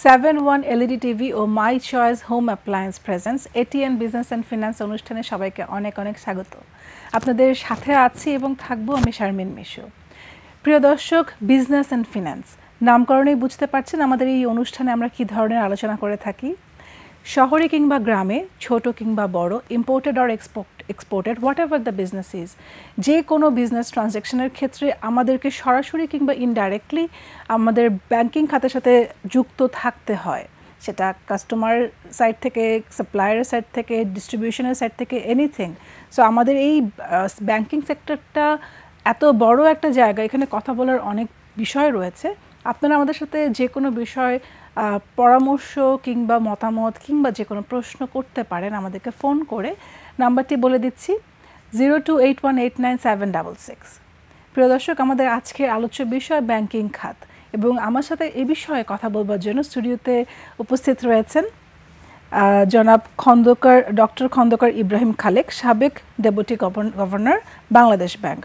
7-1 LED TV ও my choice home appliance presence ATN business and finance অনুষ্ঠানে সবাইকে অনেক অনেক স্বাগত। আপনাদের সাথে আছি এবং থাকবো আমি শারমিন মিশু। প্রিয় দর্শক, বিজনেস অ্যান্ড ফিন্যান্স নামকরণেই বুঝতে পারছেন আমাদের এই অনুষ্ঠানে আমরা কী ধরনের আলোচনা করে থাকি। শহরে কিংবা গ্রামে, ছোট কিংবা বড়, imported or exported, what ever the business is, যে কোনো বিজনেস ট্রানজ্যাকশনের ক্ষেত্রে আমাদেরকে সরাসরি কিংবা ইনডাইরেক্টলি আমাদের ব্যাংকিং খাতের সাথে যুক্ত থাকতে হয়। সেটা কাস্টমার সাইড থেকে, সাপ্লায়ারের সাইড থেকে, ডিস্ট্রিবিউশনের সাইড থেকে, এনিথিং। সো আমাদের এই ব্যাংকিং সেক্টরটা এত বড় একটা জায়গা, এখানে কথা বলার অনেক বিষয় রয়েছে। আপনারা আমাদের সাথে যে কোনো বিষয় পরামর্শ কিংবা মতামত কিংবা যে কোনো প্রশ্ন করতে পারেন আমাদেরকে ফোন করে। নাম্বারটি বলে দিচ্ছি 0281897766। প্রিয় দর্শক, আমাদের আজকের আলোচ্য বিষয় ব্যাংকিং খাত, এবং আমার সাথে এই বিষয়ে কথা বলবার জন্য স্টুডিওতে উপস্থিত রয়েছেন জনাব খন্দকার, ডক্টর খন্দকার ইব্রাহিম খালেক, সাবেক ডেপুটি গভর্নর, বাংলাদেশ ব্যাংক।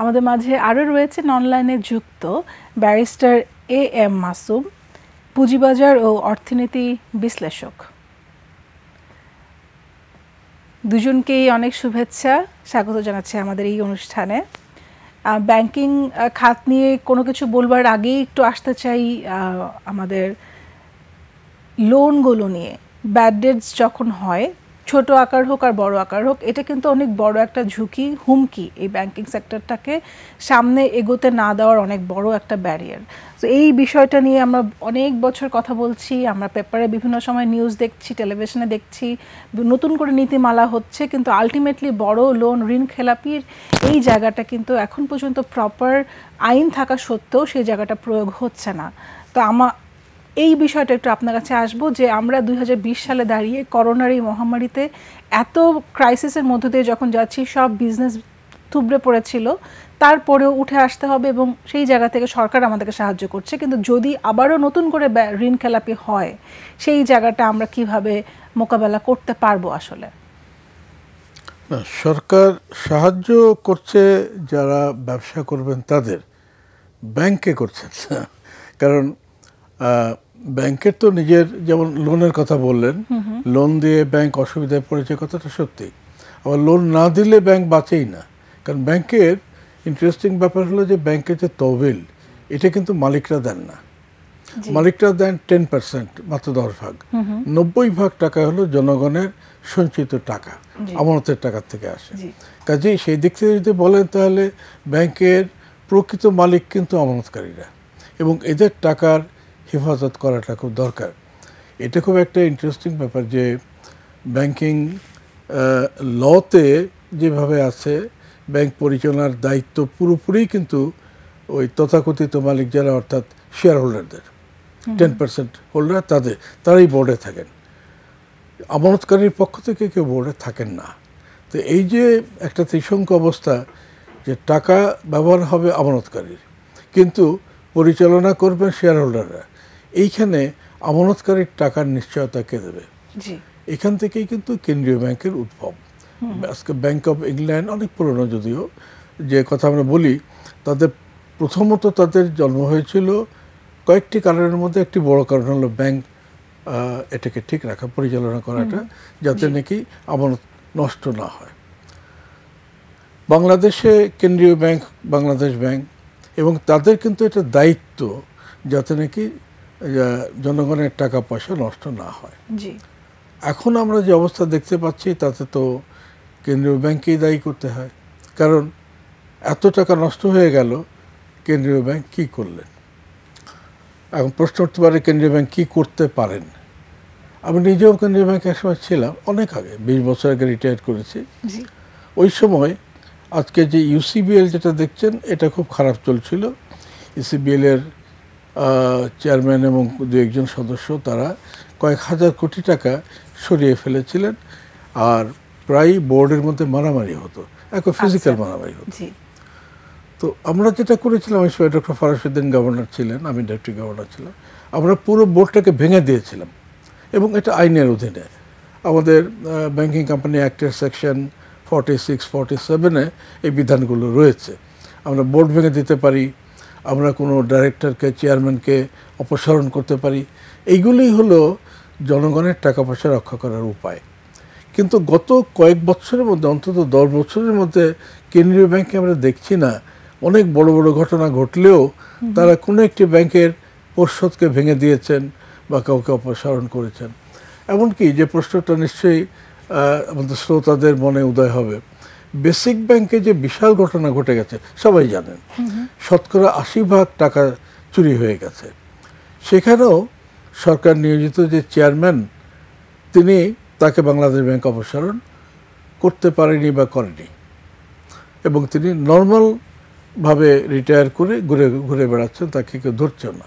আমাদের মাঝে আরও রয়েছেন অনলাইনে যুক্ত ব্যারিস্টার AM মাসুম, পুঁজিবাজার ও অর্থনীতি বিশ্লেষক। দুজনকেই অনেক শুভেচ্ছা, স্বাগত জানাচ্ছি আমাদের এই অনুষ্ঠানে। ব্যাংকিং খাত নিয়ে কোনো কিছু বলবার আগেই একটু আসতে চাই আমাদের লোনগুলো নিয়ে। ব্যাড ডেটস যখন হয়, ছোট আকার হোক আর বড় আকার হোক, এটা কিন্তু অনেক বড় একটা ঝুঁকি, হুমকি। এই ব্যাংকিং সেক্টরটাকে সামনে এগোতে না দেওয়ার অনেক বড় একটা ব্যারিয়ার। তো এই বিষয়টা নিয়ে আমরা অনেক বছর কথা বলছি, আমরা পেপারে বিভিন্ন সময় নিউজ দেখছি, টেলিভিশনে দেখছি, নতুন করে নীতিমালা হচ্ছে, কিন্তু আলটিমেটলি বড় লোন, ঋণ খেলাপির এই জায়গাটা কিন্তু এখন পর্যন্ত প্রপার আইন থাকা সত্ত্বেও সেই জায়গাটা প্রয়োগ হচ্ছে না। তো এই বিষয়টা একটু আপনার কাছে আসবো যে আমরা 2020 সালে দাঁড়িয়ে করোনার এই মহামারীতে এত ক্রাইসিসের মধ্য দিয়ে যখন যাচ্ছি, সব বিজনেস থুবড়ে পড়েছিল, তারপরেও উঠে আসতে হবে এবং সেই জায়গা থেকে সরকার আমাদেরকে সাহায্য করছে। কিন্তু যদি আবারও নতুন করে ঋণ খেলাপি হয়, সেই জায়গাটা আমরা কিভাবে মোকাবেলা করতে পারবো? আসলে সরকার সাহায্য করছে যারা ব্যবসা করবেন তাদের, ব্যাংকে করছেন না। কারণ ব্যাংকের তো নিজের, যেমন লোনের কথা বললেন, লোন দিয়ে ব্যাংক অসুবিধায় পড়েছে, কথাটা সত্যি। আবার লোন না দিলে ব্যাংক বাঁচেই না। কারণ ব্যাংকের ইন্টারেস্টিং ব্যাপার হলো যে ব্যাংকের যে তহবিল, এটা কিন্তু মালিকরা দেন না। মালিকরা দেন 10%, মাত্র 10 ভাগ। 90 ভাগ টাকা হলো জনগণের সঞ্চিত টাকা, আমানতের টাকা থেকে আসে। কাজেই সেই দিক থেকে যদি বলেন, তাহলে ব্যাংকের প্রকৃত মালিক কিন্তু আমানতকারীরা, এবং এদের টাকার হেফাজত করাটা খুব দরকার। এটা খুব একটা ইন্টারেস্টিং ব্যাপার যে ব্যাংকিং লতে যেভাবে আছে, ব্যাংক পরিচালনার দায়িত্ব পুরোপুরি কিন্তু ওই তথাকথিত মালিক যারা, অর্থাৎ শেয়ার হোল্ডারদের, 10% হোল্ডার, তারাই বোর্ডে থাকেন। আমানতকারীর পক্ষ থেকে কেউ বোর্ডে থাকেন না। তো এই যে একটা ত্রিসংখ্য অবস্থা, যে টাকা ব্যবহার হবে আমানতকারীর, কিন্তু পরিচালনা করবেন শেয়ার হোল্ডাররা, এইখানে আমানতকারীর টাকার নিশ্চয়তা কে দেবে? এখান থেকেই কিন্তু কেন্দ্রীয় ব্যাংকের উদ্ভব। আজকে ব্যাংক অফ ইংল্যান্ড অনেক পুরনো, যদিও যে কথা আমরা বলি, তাদের প্রথমত তাদের জন্ম হয়েছিল কয়েকটি কারণের মধ্যে একটি বড় কারণ হলো ব্যাংক এটাকে ঠিক রাখা, পরিচালনা করাটা, যাতে নাকি আমানত নষ্ট না হয়। বাংলাদেশে কেন্দ্রীয় ব্যাংক বাংলাদেশ ব্যাংক, এবং তাদের কিন্তু এটা দায়িত্ব যাতে নাকি জনগণের টাকা পয়সা নষ্ট না হয়। এখন আমরা যে অবস্থা দেখতে পাচ্ছি, তাতে তো কেন্দ্রীয় ব্যাংকেই দায়ী করতে হয়। কারণ এত টাকা নষ্ট হয়ে গেল, কেন্দ্রীয় ব্যাংক কি করলেন? এখন প্রশ্ন উঠতে পারে, কেন্দ্রীয় ব্যাংক কী করতে পারেন? আমি নিজেও কেন্দ্রীয় ব্যাংকে একসময় ছিলাম, অনেক আগে, 20 বছর আগে রিটায়ার করেছি। ওই সময় আজকে যে ইউসিবিএল যেটা দেখছেন, এটা খুব খারাপ চলছিল। ইউসিবিএলের চেয়ারম্যান এবং 2-1 সদস্য, তারা কয়েক হাজার কোটি টাকা সরিয়ে ফেলেছিলেন, আর প্রায় বোর্ডের মধ্যে মারামারি হতো, একটা ফিজিক্যাল মারামারি হতো। তো আমরা যেটা করেছিলাম, ওই সময় ডক্টর ফরাসউদ্দিন গভর্নর ছিলেন, আমি ডেপুটি গভর্নর ছিলাম, আমরা পুরো বোর্ডটাকে ভেঙে দিয়েছিলাম, এবং এটা আইনের অধীনে। আমাদের ব্যাংকিং কোম্পানি অ্যাক্টের সেকশন 46, 47-এ এই বিধানগুলো রয়েছে। আমরা বোর্ড ভেঙে দিতে পারি, আমরা কোনো ডাইরেক্টরকে চেয়ারম্যানকে অপসারণ করতে পারি। এইগুলোই হলো জনগণের টাকা পয়সা রক্ষা করার উপায়। কিন্তু গত কয়েক বছরের মধ্যে, অন্তত 10 বছরের মধ্যে কেন্দ্রীয় ব্যাংকে আমরা দেখছি না অনেক বড় বড় ঘটনা ঘটলেও তারা কোনো একটি ব্যাংকের পর্ষদকে ভেঙে দিয়েছেন বা কাউকে অপসারণ করেছেন। এমনকি যে প্রশ্নটা নিশ্চয়ই আমাদের শ্রোতাদের মনে উদয় হবে, বেসিক ব্যাংকে যে বিশাল ঘটনা ঘটে গেছে সবাই জানেন, শতকরা 80% টাকা চুরি হয়ে গেছে। সেখানেও সরকার নিয়োজিত যে চেয়ারম্যান, তিনি তাকে বাংলাদেশ ব্যাংক অপসারণ করতে পারেনি বা করেনি, এবং তিনি নর্মালভাবে রিটায়ার করে ঘুরে ঘুরে বেড়াচ্ছেন, তাকে কেউ ধরছে না।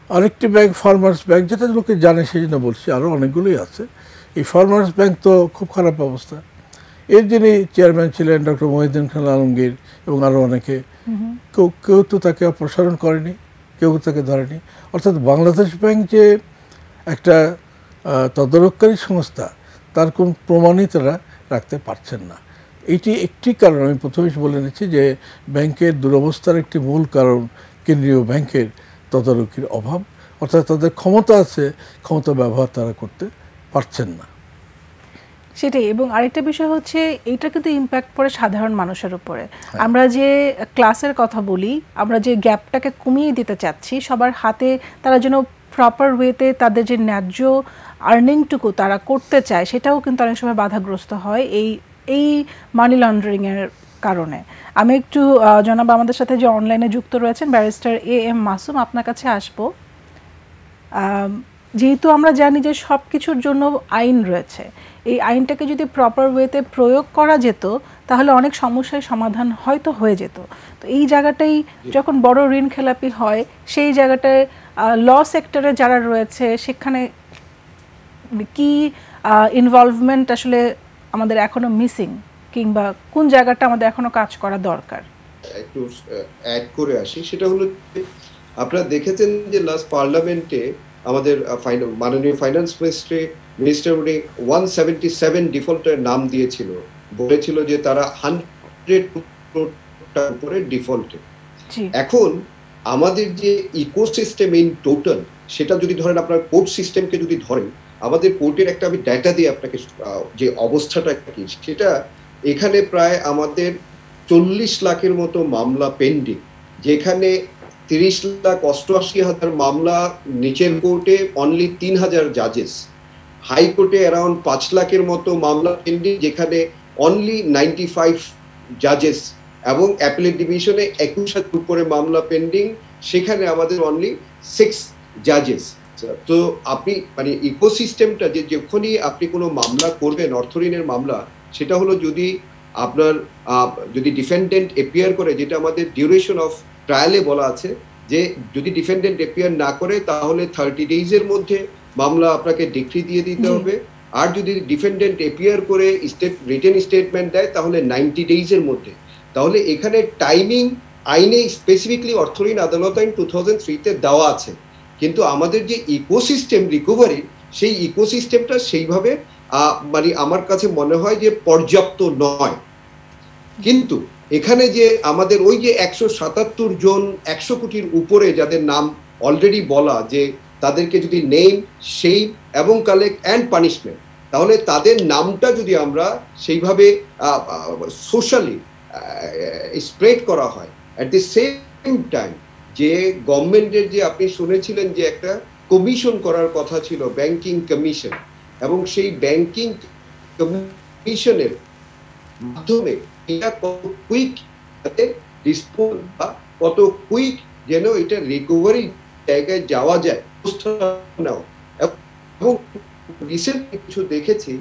আরেকটি ব্যাংক ফার্মার্স ব্যাংক, যেটা লোকে জানে সেই জন্য বলছি, আরও অনেকগুলোই আছে। এই ফার্মার্স ব্যাংক তো খুব খারাপ অবস্থা। এর যিনি চেয়ারম্যান ছিলেন ডক্টর মহিউদ্দিন খান আলমগীর এবং আরও অনেকে, কেউ তো তাকে অপসারণ করেনি, কেউ তাকে ধরেনি। অর্থাৎ বাংলাদেশ ব্যাংক যে একটা তদারককারী সংস্থা, তার কোন প্রমাণই তারা রাখতে পারছেন না। এটি একটি কারণ, আমি প্রথমেই বলে নিচ্ছি যে ব্যাংকের দুরবস্থার একটি মূল কারণ কেন্দ্রীয় ব্যাংকের তদারকির অভাব। অর্থাৎ তাদের ক্ষমতা আছে, ক্ষমতা ব্যবহার তারা করতে পারছেন না। সেটাই। এবং আরেকটা বিষয় হচ্ছে, এইটা কিন্তু ইম্প্যাক্ট পড়ে সাধারণ মানুষের উপরে। আমরা যে ক্লাসের কথা বলি, আমরা যে গ্যাপটাকে কমিয়ে দিতে চাচ্ছি, সবার হাতে তারা যেন প্রপার ওয়েতে তাদের যে ন্যায্য আর্নিংটুকু তারা করতে চায়, সেটাও কিন্তু অনেক সময় বাধাগ্রস্ত হয় এই মানি লন্ডারিংয়ের কারণে। আমি একটু জনাব আমাদের সাথে যে অনলাইনে যুক্ত রয়েছেন ব্যারিস্টার AM মাসুম, আপনার কাছে আসবো। যেহেতু আমরা জানি যে সব কিছুর জন্য আইন রয়েছে, এই আইনটাকে যদি প্রপার ওয়েতে প্রয়োগ করা যেত তাহলে অনেক সমস্যার সমাধান হয়তো হয়ে যেত। তো এই জায়গাটাই যখন বড় ঋণ খেলাপি হয়, সেই জায়গাটায় ল সেক্টরে যারা রয়েছে সেখানে কি ইনভলভমেন্ট আসলে আমাদের এখনো মিসিং, কিংবা কোন জায়গাটা আমাদের এখনো কাজ করা দরকার? একটু অ্যাড করে আসি। সেটা হলো, আপনারা দেখেছেন যে লাস্ট পার্লামেন্টে আমাদের মাননীয় ফাইন্যান্স মিনিস্টার উনি 177 ডিফল্টের নাম দিয়েছিল, বলেছিল যে তারা 100 কোটির উপরে ডিফল্টে। এখন আমাদের যে ইকোসিস্টেম ইন টোটাল, সেটা যদি ধরেন আপনার কোর্ট সিস্টেমকে যদি ধরেন, আমাদের কোর্টের একটা আমি ডাটা দিয়ে আপনাকে যে অবস্থাটা কি, সেটা এখানে প্রায় আমাদের 40 লাখের মতো মামলা পেন্ডিং, যেখানে 30,88,000 মামলা নিচের কোর্টে, অনলি 3,000 জাজেস। হাইকোর্টে অ্যারাউন্ড 5 লাখের মতো মামলা পেন্ডিং, যেখানে অনলি 95 জাজেস, এবং অ্যাপিলেট ডিভিশনে 21,000 উপরে মামলা পেন্ডিং, সেখানে আমাদের অনলি 6 জাজেস। তো আপনি মানে ইকোসিস্টেমটা যে যখনই আপনি কোনো মামলা করবেন, অর্থঋণের মামলা, সেটা হলো যদি আপনার যদি ডিফেন্ডেন্ট এপিয়ার করে, যেটা আমাদের ডিউরেশন অফ ট্রায়ালে বলা আছে, যে যদি ডিফেন্ডেন্ট এপিয়ার না করে তাহলে 30 ডেজের মধ্যে মামলা আপনাকে ডিক্রি দিয়ে দিতে হবে, আর যদি ডিফেন্ডেন্ট এপিয়ার করে রিটেন স্টেটমেন্ট দেয় তাহলে 90 ডেজের মধ্যে। তাহলে এখানে টাইমিং আইনে স্পেসিফিকলি অর্থঋণ আদালত আইন 2003-তে দেওয়া আছে, কিন্তু আমাদের যে ইকোসিস্টেম রিকভারি, সেই ইকোসিস্টেমটা সেইভাবে মানে আমার কাছে মনে হয় যে পর্যাপ্ত নয়। কিন্তু এখানে যে আমাদের ওই যে 177 জন 100 কোটির উপরে যাদের নাম অলরেডি বলা, যে তাদেরকে যদি নেম, শেম এবং কালেক্ট অ্যান্ড পানিশমেন্ট, তাহলে তাদের নামটা যদি আমরা সেইভাবে সোশ্যালি স্প্রেড করা হয়, অ্যাট দ্য সেম টাইম যে গভর্নমেন্টের যে আপনি শুনেছিলেন যে একটা কমিশন করার কথা ছিল, ব্যাংকিং কমিশন, এবং সেই ব্যাংকিং কমিশনের মাধ্যমে এটা কত কুইক রিসপন্স বা কত কুইক যেন এটা রিকভারি জায়গায় যাওয়া যায়। এবং রিসেন্ট কিছু দেখেছি,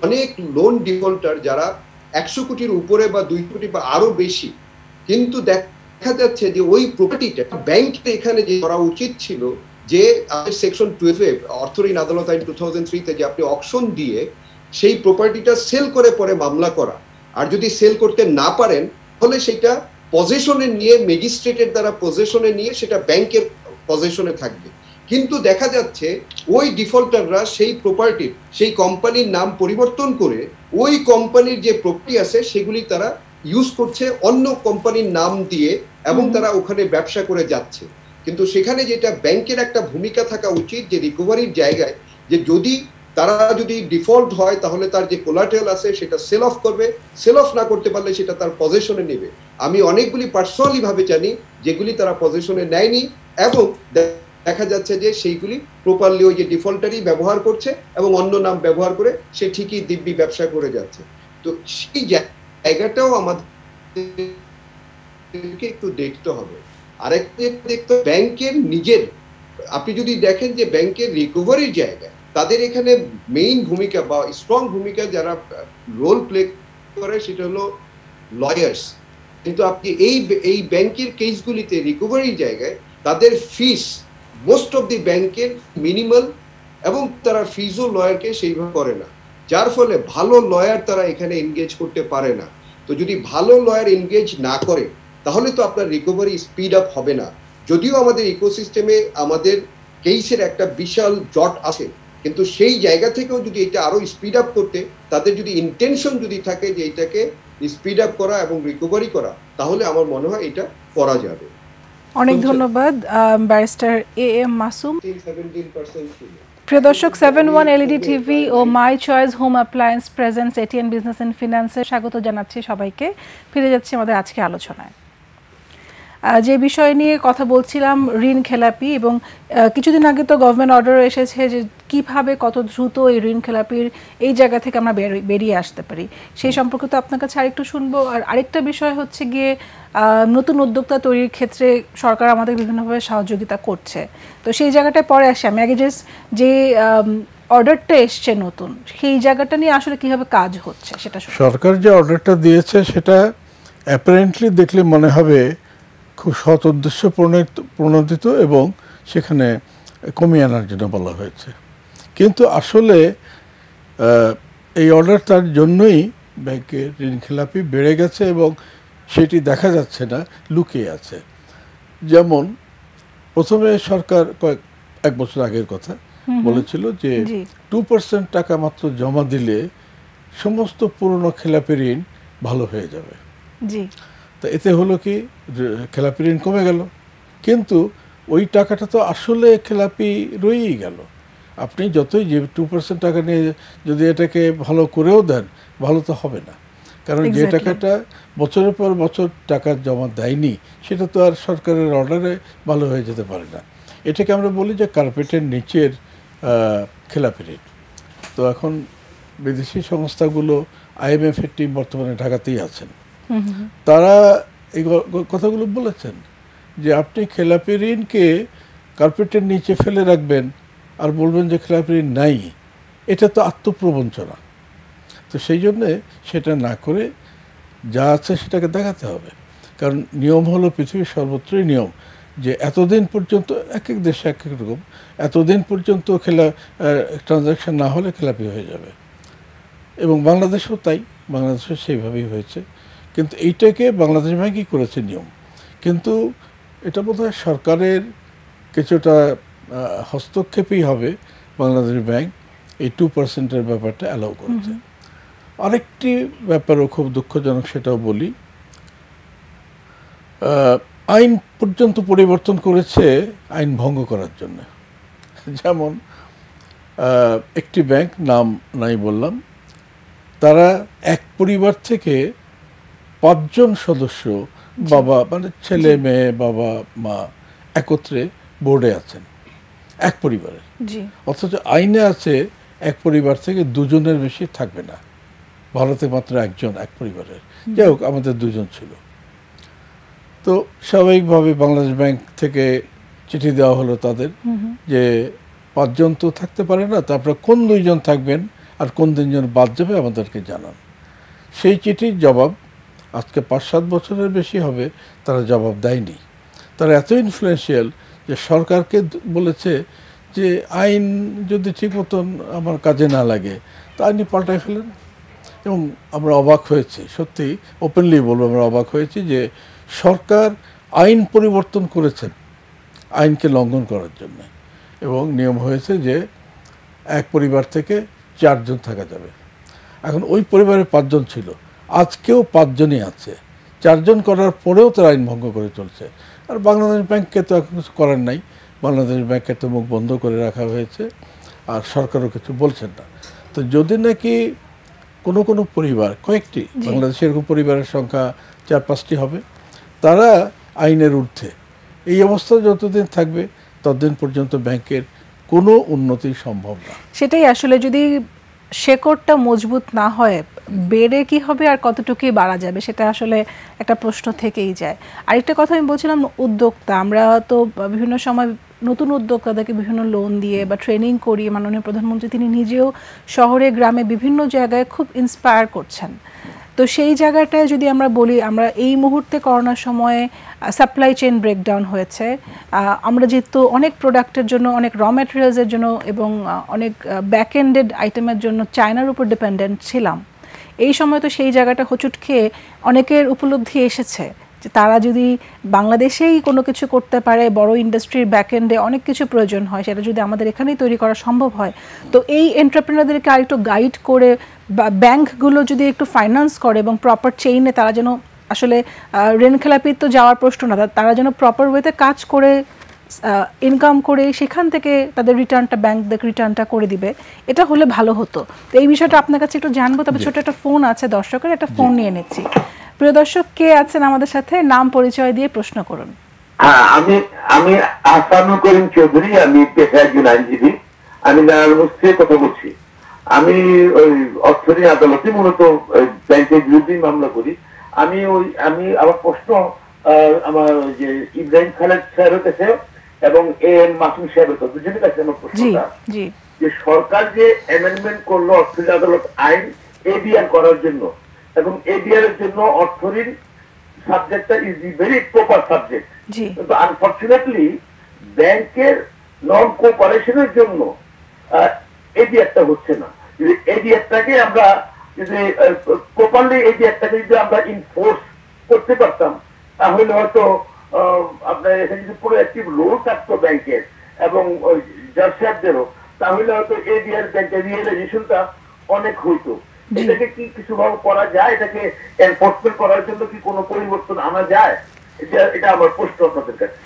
অনেক লোন ডিফল্টার যারা 100 কোটির উপরে বা 2 কোটি বা আরো বেশি, কিন্তু দেখা যাচ্ছে যে ওই প্রপার্টিটা ব্যাংকে এখানে যে করা উচিত ছিল, যে সেকশন 12 অর্থঋণ আদালত আইন 2003-তে যে আপনি অকশন দিয়ে সেই প্রপার্টিটা সেল করে পরে মামলা করা, আর যদি সেল করতে না পারেন তাহলে সেটা পজেশনে নিয়ে, ম্যাজিস্ট্রেটের দ্বারা পজেশনে নিয়ে সেটা ব্যাংকের পজেশনে থাকবে। কিন্তু দেখা যাচ্ছে ওই ডিফল্টাররা সেই প্রপার্টির, সেই কোম্পানির নাম পরিবর্তন করে ওই কোম্পানির যে প্রপার্টি আছে সেগুলি তারা ইউজ করছে, অন্য কোম্পানির নাম দিয়ে এবং তারা ওখানে ব্যবসা করে যাচ্ছে। কিন্তু সেখানে যেটা ব্যাংকের একটা ভূমিকা থাকা উচিত যে রিকভারির জায়গায়, যে যদি তারা যদি ডিফল্ট হয় তাহলে তার যে কোলাটেরাল আছে সেটা সেল অফ করবে, সেল অফ না করতে পারলে সেটা তার পজেশনে নেবে। আমি অনেকগুলি পার্সোনালি ভাবে জানি যেগুলি তারা পজেশনে নেয়নি এবং দেখা যাচ্ছে যে সেইগুলি প্রপারলি ওই যে ডিফল্টারই ব্যবহার করছে এবং অন্য নাম ব্যবহার করে সে ঠিকই দিব্যি ব্যবসা করে যাচ্ছে। তো সেই জায়গাটাও আমাদেরকে একটু দেখতে হবে। আরেকটা দেখতে ব্যাংকের নিজের, আপনি যদি দেখেন যে ব্যাংকের রিকভারির জায়গায় তাদের এখানে মেইন ভূমিকা বা স্ট্রং ভূমিকা যারা রোল প্লে করে সেটা হলো লয়ার্স। কিন্তু আপনি এই ব্যাংকের কেসগুলিতে রিকভারির জায়গায় তাদের ফিস মোস্ট অফ দি ব্যাংকের মিনিমাল এবং তারা ফিজও লয়ারকে সেইভাবে করে না, যার ফলে ভালো লয়ার তারা এখানে এনগেজ করতে পারে না। তো যদি ভালো লয়ার এনগেজ না করে তাহলে তো আপনার রিকভারি স্পিড আপ হবে না। যদিও আমাদের ইকোসিস্টেমে আমাদের কেসের একটা বিশাল জট আছে, কিন্তু সেই জায়গা থেকেও যদি এটা আরো স্পিড আপ করতে তাদের যদি ইন্টেনশন যদি থাকে যে এটাকে স্পিড আপ করা এবং রিকভারি করা, তাহলে আমার মনে হয় এটা করা যাবে। অনেক ধন্যবাদ ব্যারিস্টার এ এম মাসুম। 17% প্রিয় দর্শক, 7/1 LED টিভি ও my choice home appliance presents ATN business and ফিন্যান্সে স্বাগত জানাচ্ছি সবাইকে। ফিরে যাচ্ছি আমাদের আজকে আলোচনায়। যে বিষয় নিয়ে কথা বলছিলাম ঋণ খেলাপি, এবং কিছুদিন আগে তো গভর্নমেন্ট অর্ডার এসেছে যে কিভাবে কত দ্রুত এই ঋণ খেলাপির এই জায়গা থেকে আমরা বেরিয়ে আসতে পারি, সেই সম্পর্কে তো আপনার কাছে আরেকটু শুনবো। আর আরেকটা বিষয় হচ্ছে গিয়ে নতুন উদ্যোক্তা তৈরির ক্ষেত্রে সরকার আমাদের বিভিন্নভাবে সহযোগিতা করছে, তো সেই জায়গাটায় পরে আসি। আমি আগে যে অর্ডারটা এসছে নতুন, সেই জায়গাটা নিয়ে আসলে কিভাবে কাজ হচ্ছে সেটা। সরকার যে অর্ডারটা দিয়েছে সেটা অ্যাপারেন্টলি দেখলে মনে হবে খুব সৎ উদ্দেশ্য প্রণোদিত এবং সেখানে কমিয়ে আনার জন্য বলা হয়েছে, কিন্তু আসলে এই অর্ডার তার জন্যই ব্যাংকের ঋণ খেলাপি বেড়ে গেছে এবং সেটি দেখা যাচ্ছে না, লুকিয়ে আছে। যেমন প্রথমে সরকার এক বছর আগের কথা বলেছিল যে 2% টাকা মাত্র জমা দিলে সমস্ত পুরনো খেলাপি ঋণ ভালো হয়ে যাবে। তো এতে হলো কি, খেলাপি ঋণ কমে গেল, কিন্তু ওই টাকাটা তো আসলে খেলাপি রয়েই গেল। আপনি যতই যে 2% টাকা নিয়ে যদি এটাকে ভালো করেও দেন, ভালো তো হবে না, কারণ যে টাকাটা বছরের পর বছর টাকা জমা দেয়নি সেটা তো আর সরকারের অর্ডারে ভালো হয়ে যেতে পারে না। এটাকে আমরা বলি যে কার্পেটের নিচের খেলাপি ঋণ। তো এখন বিদেশি সংস্থাগুলো, IMF এর টিম বর্তমানে ঢাকাতেই আছেন, তারা এই কথাগুলো বলেছেন যে আপনি খেলাপি ঋণকে কার্পেটের নিচে ফেলে রাখবেন আর বলবেন যে খেলাপি ঋণ নাই, এটা তো আত্মপ্রবঞ্চনা। তো সেই জন্যে সেটা না করে যা আছে সেটাকে দেখাতে হবে, কারণ নিয়ম হলো পৃথিবীর সর্বত্রই নিয়ম যে এতদিন পর্যন্ত, এক এক দেশে এক এক রকম, এতদিন পর্যন্ত ট্রানজ্যাকশন না হলে খেলাপি হয়ে যাবে, এবং বাংলাদেশেও তাই, বাংলাদেশে সেইভাবেই হয়েছে। কিন্তু এইটাকে বাংলাদেশ ব্যাংকই করেছে নিয়ম, কিন্তু এটা বোধহয় সরকারের কিছুটা হস্তক্ষেপই হবে। বাংলাদেশ ব্যাংক এই 2%-এর ব্যাপারটা অ্যালাউ করেছে। আরেকটি ব্যাপারও খুব দুঃখজনক, সেটাও বলি, আইন পর্যন্ত পরিবর্তন করেছে আইন ভঙ্গ করার জন্য। যেমন একটি ব্যাংক, নাম নাই বললাম, তারা এক পরিবার থেকে 5 জন সদস্য, বাবা মানে ছেলে মেয়ে বাবা মা একত্রে বোর্ডে আছেন এক পরিবারের, অথচ আইনে আছে এক পরিবার থেকে 2 জনের বেশি থাকবে না। ভারতে মাত্র 1 জন এক পরিবারের, যাই হোক আমাদের 2 জন ছিল। তো স্বাভাবিকভাবে বাংলাদেশ ব্যাংক থেকে চিঠি দেওয়া হলো তাদের যে 5 জন তো থাকতে পারে না, তারপরে কোন 2 জন থাকবেন আর কোন 3 জন বাদ যাবে আমাদেরকে জানান। সেই চিঠির জবাব আজকে 5-7 বছরের বেশি হবে তারা জবাব দেয়নি। তারা এত ইনফ্লুয়েন্সিয়াল যে সরকারকে বলেছে যে আইন যদি ঠিক মতন আমার কাজে না লাগে তা আইনি পাল্টায় ফেলেন। এবং আমরা অবাক হয়েছি, সত্যি ওপেনলি বলবো, আমরা অবাক হয়েছি যে সরকার আইন পরিবর্তন করেছেন আইনকে লঙ্ঘন করার জন্য, এবং নিয়ম হয়েছে যে এক পরিবার থেকে 4 জন থাকা যাবে। এখন ওই পরিবারে 5 জন ছিল, আজকেও 5 জনই আছে, 4 জন করার পরেও তারা আইন ভঙ্গ করে চলছে। আর বাংলাদেশ ব্যাংককে তো এখন কিছু করার নাই, বাংলাদেশ ব্যাংকের তো মুখ বন্ধ করে রাখা হয়েছে, আর সরকারও কিছু বলছেন না। তো যদি নাকি কোনো পরিবার, কয়েকটি বাংলাদেশে এরকম পরিবারের সংখ্যা 4-5টি হবে, তারা আইনের ঊর্ধ্বে, এই অবস্থা যতদিন থাকবে ততদিন পর্যন্ত ব্যাংকের কোনো উন্নতি সম্ভব না। সেটাই আসলে, যদি শেকড়টা মজবুত না হয় বেড়ে কি হবে আর কতটুকুই বাড়া যাবে, সেটা আসলে একটা প্রশ্ন থেকেই যায়। আরেকটা কথা আমি বলছিলাম, উদ্যোক্তা, আমরা তো বিভিন্ন সময় নতুন উদ্যোক্তাদেরকে বিভিন্ন লোন দিয়ে বা ট্রেনিং করিয়ে মাননীয় প্রধানমন্ত্রী তিনি নিজেও শহরে গ্রামে বিভিন্ন জায়গায় খুব ইন্সপায়ার করছেন। তো সেই জায়গাটায় যদি আমরা বলি, আমরা এই মুহূর্তে করোনার সময়ে সাপ্লাই চেইন ব্রেকডাউন হয়েছে, আমরা যেহেতু অনেক প্রোডাক্টের জন্য, অনেক র ম্যাটেরিয়ালসের জন্য এবং অনেক ব্যাক এন্ডেড আইটেমের জন্য চায়নার উপর ডিপেন্ডেন্ট ছিলাম, এই সময় তো সেই জায়গাটা হোঁচট খেয়ে অনেকের উপলব্ধি এসেছে যে তারা যদি বাংলাদেশেই কোনো কিছু করতে পারে, বড় ইন্ডাস্ট্রির ব্যাক এন্ডে অনেক কিছু প্রয়োজন হয়, সেটা যদি আমাদের এখানেই তৈরি করা সম্ভব হয়, তো এই এন্টারপ্রেনারদেরকে আরেকটু গাইড করে বা ব্যাংকগুলো যদি একটু ফাইন্যান্স করে এবং প্রপার চেইনে তারা যেন, আসলে ঋণ খেলাপির তো যাওয়ার প্রশ্ন না, তারা যেন প্রপার ওয়েতে কাজ করে ইনকাম করে সেখান থেকে তাদের রিটার্নটা, ব্যাংক রিটার্নটা করে দিবে, এটা হলে ভালো হতো। তো এই বিষয়টা আপনার কাছে একটু জানবো। তবে ছোট একটা ফোন আছে দর্শকের, একটা ফোন নিয়ে নিচ্ছি। প্রিয় দর্শক, কে আছেন আমাদের সাথে? নাম পরিচয় দিয়ে প্রশ্ন করুন। হ্যাঁ, আমি আহসানুল করিম চৌধুরী, আমি পেশায় একজন আইনজীবী, আমি নারায়ণগঞ্জ থেকে কথা বলছি। আমি ওই অর্থনীতি আদালতে মূলত ব্যাংকের বিরুদ্ধে মামলা করি। আমি আমার প্রশ্ন আমার যে ইব্রাহিম খালেদ সাহেবের কাছে এবং এ এম মাসুম সাহেবের কাছে, দুজনের কাছে আমার প্রশ্নটা, যে সরকার যে অ্যামেন্ডমেন্ট করলো অর্থনীতি আদালত আইন এডিআর করার জন্য, এবং এডিআর এর জন্য অর্থনীতির সাবজেক্টটা is the very proper subject, কিন্তু আনফরচুনেটলি ব্যাংকের নন কোঅপারেশনের জন্য এডিআরটা হচ্ছে না। যদি এডিআরটাকে আমরা যদি প্রপারলি এডিআরটাকে যদি আমরা ইনফোর্স করতে পারতাম, তাহলে হয়তো আপনার এখানে যদি পুরো অ্যাক্টিভ রোল থাকতো ব্যাংকের এবং জাজ সাহেবদেরও, তাহলে হয়তো এডিআর ব্যাংকের রিয়েলাইজেশনটা অনেক হইতো। এটাকে কি কিছুভাবে করা যায়? এটাকে এনফোর্সমেন্ট করার জন্য কি কোনো পরিবর্তন আনা যায়? এটা আমার প্রশ্ন আপনাদের কাছে।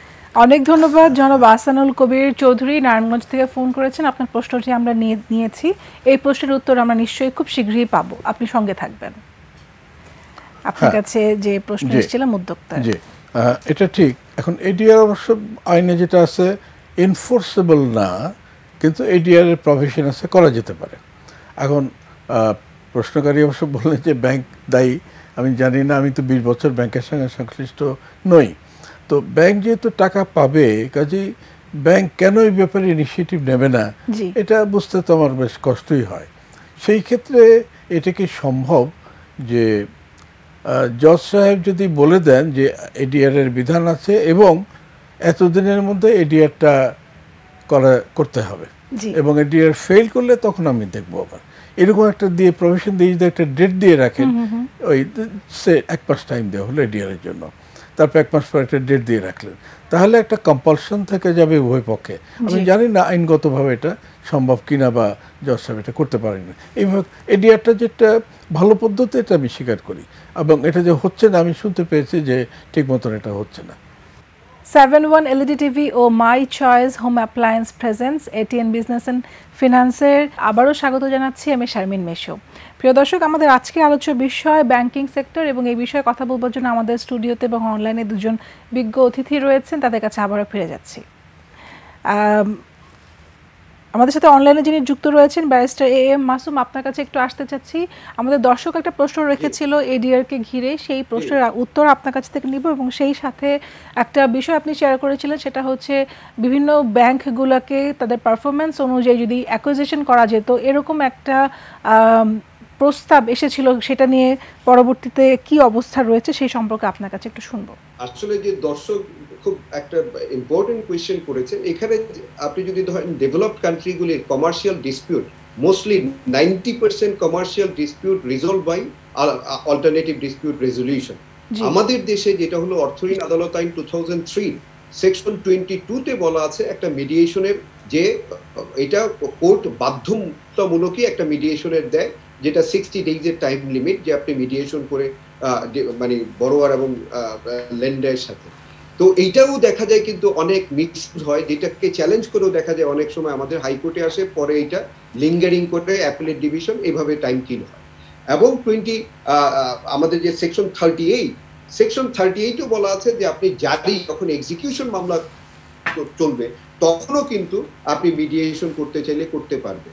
অনেক ধন্যবাদ জনাব আহসানুল কবির চৌধুরী, নারায়ণগঞ্জ থেকে ফোন করেছেন। আপনার প্রশ্নটি আমরা নিয়েছি, এই প্রশ্নের উত্তর আমরা নিশ্চয়ই খুব শীঘ্রই পাবো, আপনি সঙ্গে থাকবেন। আপনার কাছে যে প্রশ্ন এসেছিলাম উদ্যোক্তা, এটা ঠিক। এখন এডিআর অবশ্য আইনে যেটা আছে এনফোর্সেবল না, কিন্তু এডিআর এর প্রভিশন আছে, করা যেতে পারে। এখন প্রশ্নকারী অবশ্য বললেন যে ব্যাংক দায়ী। আমি জানি না, আমি তো 20 বছর ব্যাংকের সঙ্গে সংশ্লিষ্ট নই। তো ব্যাংক যেহেতু টাকা পাবে, কাজেই ব্যাংক কেন এই ব্যাপারে ইনিশিয়েটিভ নেবে না, এটা বুঝতে তো আমার বেশ কষ্টই হয়। সেই ক্ষেত্রে এটা কি সম্ভব যে জজ সাহেব যদি বলে দেন যে এডিআর এর বিধান আছে এবং এতদিনের মধ্যে এডিআরটা করতে হবে, এবং এডিআর ফেল করলে তখন আমি দেখবো, আবার এরকম একটা দিয়ে প্রভিশন দিয়ে যদি একটা ডেট দিয়ে রাখেন, ওই সে 1 মাস টাইম দেওয়া হলো এডিআর এর জন্য, তারপর 1 মাস পর একটা ডেট দিয়ে রাখলেন, তাহলে একটা কম্পালশন থেকে যাবে উভয় পক্ষে। আমি জানি না আইনগতভাবে এটা সম্ভব কিনা, বা জজ সাহেব এটা করতে পারেন না। এইভাবে এডিআরটা যেটা ভালো পদ্ধতি, এটা আমি স্বীকার করি, এবং এটা যে হচ্ছে না, আমি শুনতে পেয়েছি যে ঠিক মতন এটা হচ্ছে না। 7-1 LED টিভি ও my choice home appliance presence ATN business and ফিনান্সের আবারও স্বাগত জানাচ্ছি আমি শারমিন মেশো। প্রিয় দর্শক, আমাদের আজকে আলোচ্য বিষয় ব্যাংকিং সেক্টর, এবং এই বিষয়ে কথা বলবার জন্য আমাদের স্টুডিওতে এবং অনলাইনে দুজন বিজ্ঞ অতিথি রয়েছেন, তাদের কাছে আবারও ফিরে যাচ্ছি। আমাদের সাথে অনলাইনে যিনি যুক্ত রয়েছেন ব্যারিস্টার এ এম মাসুম, আপনার কাছে একটু আসতে চাচ্ছি। আমাদের দর্শক একটা প্রশ্ন রেখেছিল এডিআরকে ঘিরে, সেই প্রশ্নের উত্তর আপনার কাছ থেকে নিব, এবং সেই সাথে একটা বিষয় আপনি শেয়ার করেছিলেন, সেটা হচ্ছে বিভিন্ন ব্যাংকগুলোকে তাদের পারফরমেন্স অনুযায়ী যদি অ্যাকুইজিশন করা যেত, এরকম একটা প্রস্তাব এসেছিল, সেটা নিয়ে পরবর্তীতে কি অবস্থা রয়েছে সেই সম্পর্কে আপনার কাছে একটু শুনবো। আসলে যে দর্শক খুব একটা ইম্পর্টেন্ট কোয়েশ্চেন করেছেন, এখানে আপনি যদি ধরেন ডেভেলপড কান্ট্রিগুলির commercial dispute, mostly 90% commercial dispute resolve by alternative dispute resolution. আমাদের দেশে যেটা হলো অর্থঋণ আদালত আইন 2003 সেকশন 22 তে বলা আছে একটা মিডিয়েশনের, যে এটা কোর্ট বাধ্যতামূলকই একটা মিডিয়েশনের দেয়, যেটা 60 ডেজের টাইম লিমিট, যে আপনি মিডিয়েশন করে মানে বড়োয়ার এবং লেন্ডারের সাথে। তো এইটাও দেখা যায় কিন্তু অনেক মিক্সড হয়, যেটাকে চ্যালেঞ্জ করেও দেখা যায় অনেক সময় আমাদের হাইকোর্টে আসে, পরে এটা লিঙ্গারিং করে অ্যাপিলেট ডিভিশন এইভাবে টাইম কিল হয়। এবং আমাদের যে সেকশন 38 বলা আছে যে আপনি জারি যখন এক্সিকিউশন মামলা চলবে তখনও কিন্তু আপনি মিডিয়েশন করতে চাইলে করতে পারবে।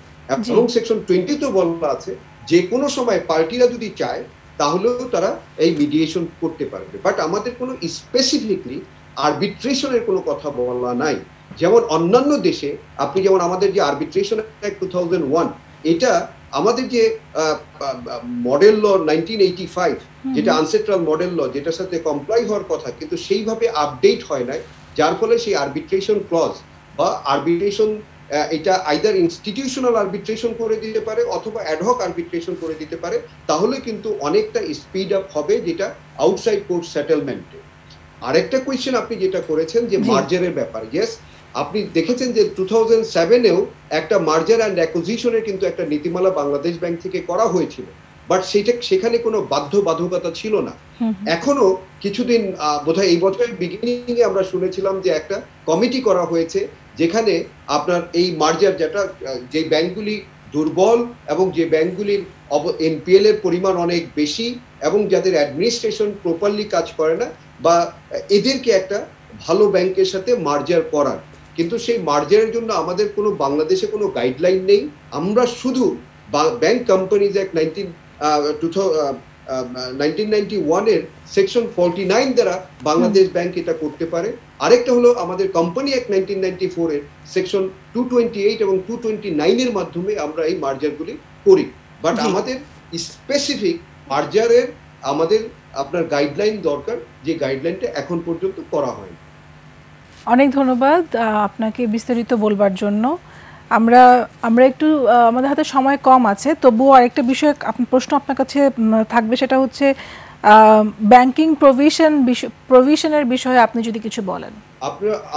এবং সেকশন 20 তো বলা আছে যে কোনো সময় পার্টিরা যদি চায় তাহলেও তারা এই মিডিয়েশন করতে পারবে। বাট আমাদের কোনো স্পেসিফিকলি আরবিট্রেশনের কোনো কথা বলা নাই। যেমন অন্যান্য দেশে আপনি যেমন আমাদের যে আরবিট্রেশন অ্যাক্ট 2001, এটা আমাদের যে মডেল ল 1985 যেটা আনসেন্ট্রাল মডেল ল, যেটার সাথে কমপ্লাই হওয়ার কথা কিন্তু সেইভাবে আপডেট হয় নাই, যার ফলে সেই আরবিট্রেশন ক্লজ বা আরবিট্রেশন এটা আইদার ইনস্টিটিউশনাল আরবিট্রেশন করে দিতে পারে অথবা অ্যাডহক আরবিট্রেশন করে দিতে পারে, তাহলে কিন্তু অনেকটা স্পিড আপ হবে যেটা আউটসাইড কোর্ট সেটেলমেন্টে। আরেকটা কোয়েশ্চেন আপনি যেটা করেছেন যে মার্জারের ব্যাপারে, ইয়েস আপনি দেখেছেন যে 2007-এও একটা মার্জার অ্যান্ড অ্যাকুইজিশনের কিন্তু একটা নীতিমালা বাংলাদেশ ব্যাংক থেকে করা হয়েছিল, বাট সেখানে কোনো বাধ্যবাধকতা ছিল না। এখনো কিছুদিন বোধহয় এই বছরের বিগিনিং এ আমরা শুনেছিলাম যে একটা কমিটি করা হয়েছে যেখানে আপনার এই মার্জার যেটা যে ব্যাংকগুলি দুর্বল এবং যে ব্যাংকগুলির এনপিএল এর পরিমাণ অনেক বেশি এবং যাদের অ্যাডমিনিস্ট্রেশন প্রপারলি কাজ করে না, বা এদেরকে একটা ভালো ব্যাংকের সাথে মার্জার করার, কিন্তু সেই মার্জারের জন্য আমাদের কোনো বাংলাদেশে কোনো গাইডলাইন নেই। আমরা শুধু ব্যাংক কোম্পানিজ অ্যাক্ট 1991 এর সেকশন 49 দ্বারা বাংলাদেশ ব্যাংক এটা করতে পারে। আরেকটা হলো আমাদের কোম্পানি অ্যাক্ট 1994 এর সেকশন 228 এবং 229 এর মাধ্যমে আমরা এই মার্জারগুলি করি। বাট আমাদের স্পেসিফিক মার্জারের আমাদের আপনার গাইডলাইন দরকার, যে গাইডলাইনটা এখন পর্যন্ত করা হয়নি। অনেক ধন্যবাদ আপনাকে বিস্তারিত বলবার জন্য। আমরা একটু আমাদের হাতে সময় কম আছে, তবুও আরেকটা বিষয় প্রশ্ন আপনার কাছে থাকবে, সেটা হচ্ছে ব্যাংকিং প্রভিশনের বিষয়ে আপনি যদি কিছু বলেন।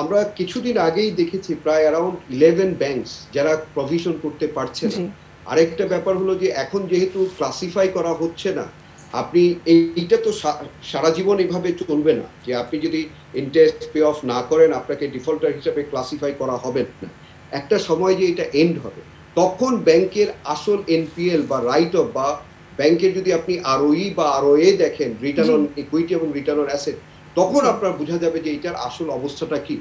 আমরা কিছুদিন আগেই দেখেছি প্রায় অ্যারাউন্ড 11 ব্যাংকস যারা প্রভিশন করতে পারছে না। আরেকটা ব্যাপার হলো যে এখন যেহেতু ক্লাসিফাই করা হচ্ছে না, আপনি এইটা তো সারা জীবন এইভাবে চলবে না যে আপনি যদি ইন্টারেস্ট পে অফ না করেন আপনাকে ডিফল্টার হিসেবে ক্লাসিফাই করা হবে না। একটা সময় যে এটা এন্ড হবে, তখন ব্যাংকের আসল এনপিএল বা রাইট অফ বা ব্যাংকের যদি আপনি আরওই বা আরওএ দেখেন, রিটার্ন অন ইকুইটি এবং রিটার্ন অন অ্যাসেট, তখন আপনার বোঝা যাবে যে এটার আসল অবস্থাটা কি।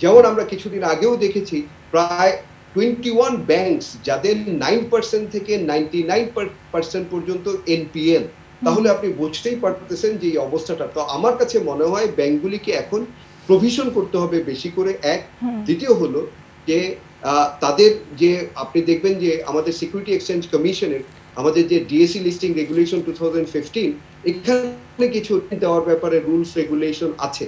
যেমন আমরা কিছুদিন আগেও দেখেছি প্রায় 21 ব্যাংকস যাদের 9% থেকে 99% পর্যন্ত এনপিএল, তাহলে আপনি বুঝতেই পারতেছেন যে এই অবস্থাটা। তো আমার কাছে মনে হয় ব্যাংকগুলিকে এখন প্রভিশন করতে হবে বেশি করে, এক। দ্বিতীয় হলো যে তাদের যে আপনি দেখবেন যে আমাদের সিকিউরিটি এক্সচেঞ্জ কমিশনের আমাদের যে ডিএসি লিস্টিং রেগুলেশন 2015, এখানে কিছু দেওয়ার ব্যাপারে রুলস রেগুলেশন আছে।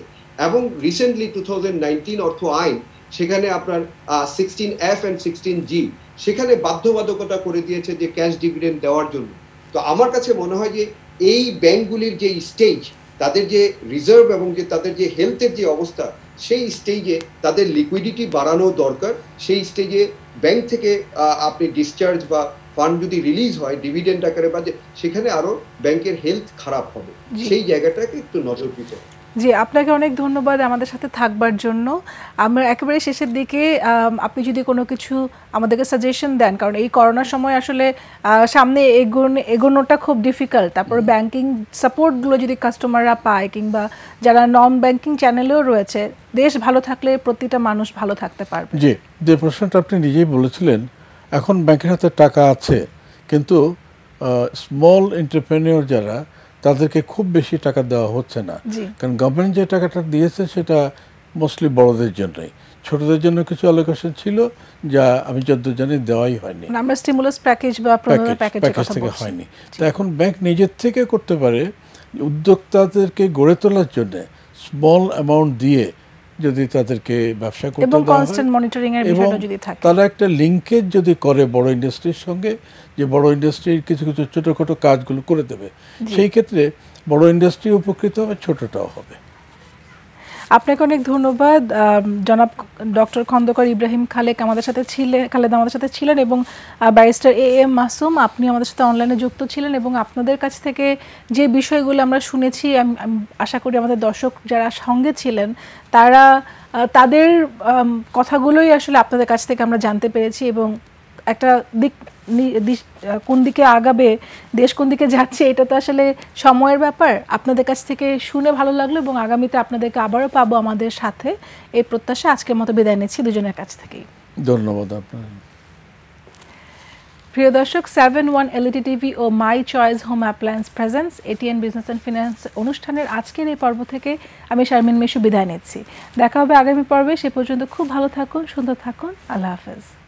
এবং রিসেন্টলি 2019 অর্থ আইন, সেখানে আপনার 16F and 16G সেখানে বাধ্যবাধকতা করে দিয়েছে যে ক্যাশ ডিভিডেন্ড দেওয়ার জন্য। তো আমার কাছে মনে হয় যে এই ব্যাংকগুলির যে স্টেজ, তাদের যে রিজার্ভ এবং যে তাদের যে হেলথের যে অবস্থা, সেই স্টেজে তাদের লিকুইডিটি বাড়ানো দরকার। সেই স্টেজে ব্যাংক থেকে আপনি ডিসচার্জ বা ফান্ড যদি রিলিজ হয় ডিভিডেন্ড আকারে, বা সেখানে আরো ব্যাংকের হেলথ খারাপ হবে, সেই জায়গাটাকে একটু নজর দিতে হবে। জি, আপনাকে অনেক ধন্যবাদ আমাদের সাথে থাকবার জন্য। আমরা একেবারে শেষের দিকে আপনি যদি কোনো কিছু আমাদেরকে সাজেশন দেন, কারণ এই করোনার সময় আসলে সামনে এগোনোটা খুব ডিফিকাল্ট, তারপর ব্যাংকিং সাপোর্টগুলো যদি কাস্টমাররা পায় কিংবা যারা নন ব্যাংকিং চ্যানেলেও রয়েছে, দেশ ভালো থাকলে প্রতিটা মানুষ ভালো থাকতে পারবে। জি, যে প্রশ্নটা আপনি নিজেই বলেছিলেন, এখন ব্যাংকের হাতে টাকা আছে কিন্তু স্মল এন্টারপ্রেনিয়র যারা, তাদেরকে খুব বেশি টাকা দেওয়া হচ্ছে না, কারণ গভর্নমেন্ট যে টাকাটা দিয়েছে সেটা মোস্টলি বড়দের জন্যই, ছোটদের জন্য কিছু অ্যালোকেশন ছিল যা আমি যতদূর জানি দেওয়াই হয়নি, আমরা স্টিমুলাস প্যাকেজ বা প্যাকেজ থেকে হয়নি। তো এখন ব্যাংক নিজের থেকে করতে পারে, উদ্যোক্তাদেরকে গড়ে তোলার জন্য স্মল অ্যামাউন্ট দিয়ে যদি তাদেরকে ব্যবসা করতে এবং কনস্ট্যান্ট মনিটরিং এর বিষয়টা যদি থাকে, তারা একটা লিঙ্কেজ যদি করে বড় ইন্ডাস্ট্রির সঙ্গে, যে বড় ইন্ডাস্ট্রির কিছু কিছু ছোটখাটো কাজগুলো করে দেবে, সেই ক্ষেত্রে বড় ইন্ডাস্ট্রি উপকৃত হবে, ছোটটাও হবে। আপনাকে অনেক ধন্যবাদ জনাব ডক্টর খন্দকার ইব্রাহিম খালেদ আমাদের সাথে ছিলেন এবং ব্যারিস্টার AM মাসুম আপনি আমাদের সাথে অনলাইনে যুক্ত ছিলেন এবং আপনাদের কাছ থেকে যে বিষয়গুলো আমরা শুনেছি আমি আশা করি আমাদের দর্শক যারা সঙ্গে ছিলেন তারা তাদের কথাগুলোই আসলে আপনাদের কাছ থেকে আমরা জানতে পেরেছি এবং একটা দিক কোন দিকে আগাবে দেশ কোন দিকে যাচ্ছে এটা তো আসলে সময়ের ব্যাপার আপনাদের কাছ থেকে শুনে ভালো লাগলো এবং আগামীতে আপনাদেরকে আবারও পাবো আমাদের সাথে এই প্রত্যাশা আজকের মতো বিদায় নিচ্ছি দুজনের কাছ থেকেই ধন্যবাদ আপনার প্রিয় দর্শক 7-1 LED TV ও my choice home appliance presents ATN business and finance অনুষ্ঠানের আজকের এই পর্ব থেকে আমি শারমিন মিশু বিদায় নিচ্ছি দেখা হবে আগামী পর্বে সে পর্যন্ত খুব ভালো থাকুন সুন্দর থাকুন আল্লাহ হাফেজ